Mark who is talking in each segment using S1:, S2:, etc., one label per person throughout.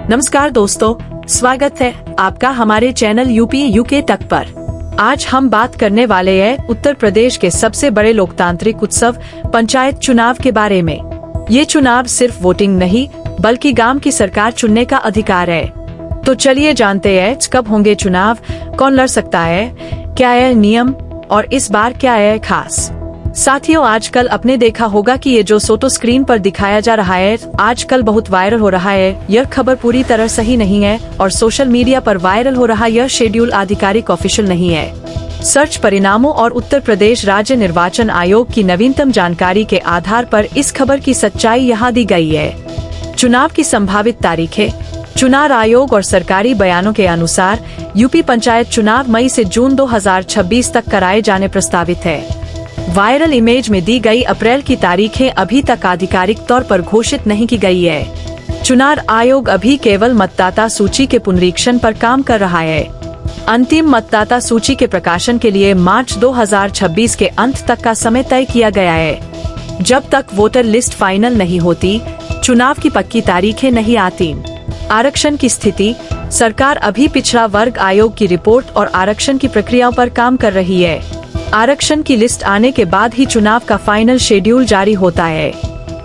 S1: नमस्कार दोस्तों, स्वागत है आपका हमारे चैनल यूपी यूके तक पर। आज हम बात करने वाले हैं उत्तर प्रदेश के सबसे बड़े लोकतांत्रिक उत्सव पंचायत चुनाव के बारे में। ये चुनाव सिर्फ वोटिंग नहीं बल्कि गांव की सरकार चुनने का अधिकार है। तो चलिए जानते हैं कब होंगे चुनाव, कौन लड़ सकता है, क्या है नियम और इस बार क्या है खास। साथियों, आजकल आपने देखा होगा कि ये जो फोटो स्क्रीन पर दिखाया जा रहा है आजकल बहुत वायरल हो रहा है। यह खबर पूरी तरह सही नहीं है और सोशल मीडिया पर वायरल हो रहा यह शेड्यूल आधिकारिक ऑफिशियल नहीं है। सर्च परिणामों और उत्तर प्रदेश राज्य निर्वाचन आयोग की नवीनतम जानकारी के आधार पर इस खबर की सच्चाई यहाँ दी गई है। चुनाव की संभावित तारीखें। चुनाव आयोग और सरकारी बयानों के अनुसार यूपी पंचायत चुनाव मई से जून 2026 तक कराए जाने प्रस्तावित है। वायरल इमेज में दी गई अप्रैल की तारीखें अभी तक आधिकारिक तौर पर घोषित नहीं की गई है। चुनाव आयोग अभी केवल मतदाता सूची के पुनरीक्षण पर काम कर रहा है। अंतिम मतदाता सूची के प्रकाशन के लिए मार्च 2026 के अंत तक का समय तय किया गया है। जब तक वोटर लिस्ट फाइनल नहीं होती, चुनाव की पक्की तारीखें नहीं आती। आरक्षण की स्थिति। सरकार अभी पिछड़ा वर्ग आयोग की रिपोर्ट और आरक्षण की प्रक्रियाओं पर काम कर रही है। आरक्षण की लिस्ट आने के बाद ही चुनाव का फाइनल शेड्यूल जारी होता है।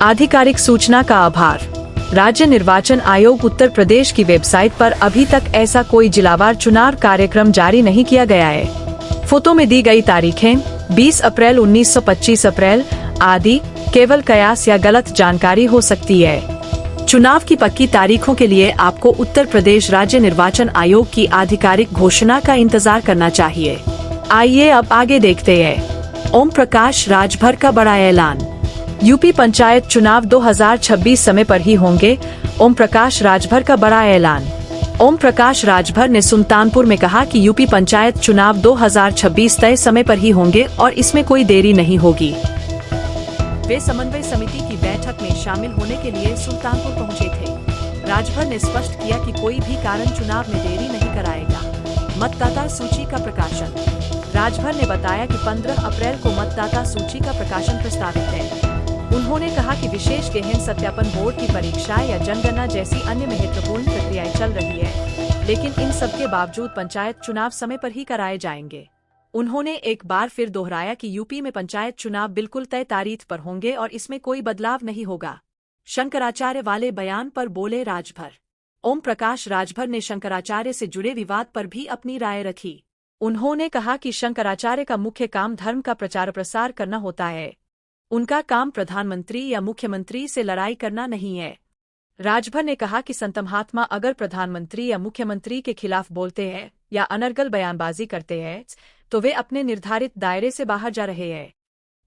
S1: आधिकारिक सूचना का आभार। राज्य निर्वाचन आयोग उत्तर प्रदेश की वेबसाइट पर अभी तक ऐसा कोई जिलावार चुनाव कार्यक्रम जारी नहीं किया गया है। फोटो में दी गई तारीखें 20 अप्रैल 1925 अप्रैल आदि केवल कयास या गलत जानकारी हो सकती है। चुनाव की पक्की तारीखों के लिए आपको उत्तर प्रदेश राज्य निर्वाचन आयोग की आधिकारिक घोषणा का इंतजार करना चाहिए। आइए अब आगे देखते हैं। ओम प्रकाश राजभर का बड़ा ऐलान। यूपी पंचायत चुनाव 2026 समय पर ही होंगे, ओम प्रकाश राजभर का बड़ा ऐलान। ओम प्रकाश राजभर ने सुल्तानपुर में कहा कि यूपी पंचायत चुनाव 2026 तय समय पर ही होंगे और इसमें कोई देरी नहीं होगी। वे समन्वय समिति की बैठक में शामिल होने के लिए सुल्तानपुर पहुंचे थे। राजभर ने स्पष्ट किया कि कोई भी कारण चुनाव में देरी नहीं कराएगा। मतदाता सूची का प्रकाशन। राजभर ने बताया कि 15 अप्रैल को मतदाता सूची का प्रकाशन प्रस्तावित है। उन्होंने कहा कि विशेष गहन सत्यापन बोर्ड की परीक्षा या जनगणना जैसी अन्य महत्वपूर्ण प्रक्रियाएं चल रही है, लेकिन इन सब के बावजूद पंचायत चुनाव समय पर ही कराए जाएंगे। उन्होंने एक बार फिर दोहराया कि यूपी में पंचायत चुनाव बिल्कुल तय तारीख पर होंगे और इसमें कोई बदलाव नहीं होगा। शंकराचार्य वाले बयान पर बोले राजभर। ओम प्रकाश राजभर ने शंकराचार्य से जुड़े विवाद पर भी अपनी राय रखी। उन्होंने कहा कि शंकराचार्य का मुख्य काम धर्म का प्रचार प्रसार करना होता है। उनका काम प्रधानमंत्री या मुख्यमंत्री से लड़ाई करना नहीं है। राजभर ने कहा कि संत महात्मा अगर प्रधानमंत्री या मुख्यमंत्री के खिलाफ बोलते हैं या अनर्गल बयानबाजी करते हैं तो वे अपने निर्धारित दायरे से बाहर जा रहे हैं।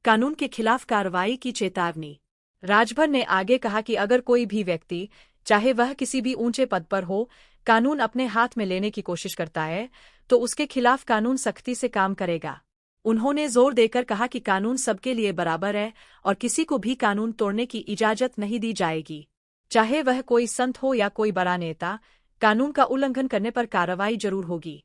S1: कानून के खिलाफ कार्रवाई की चेतावनी। राजभर ने आगे कहा कि अगर कोई भी व्यक्ति, चाहे वह किसी भी ऊंचे पद पर हो, कानून अपने हाथ में लेने की कोशिश करता है तो उसके खिलाफ कानून सख्ती से काम करेगा। उन्होंने जोर देकर कहा कि कानून सबके लिए बराबर है और किसी को भी कानून तोड़ने की इजाजत नहीं दी जाएगी। चाहे वह कोई संत हो या कोई बड़ा नेता, कानून का उल्लंघन करने पर कार्रवाई जरूर होगी।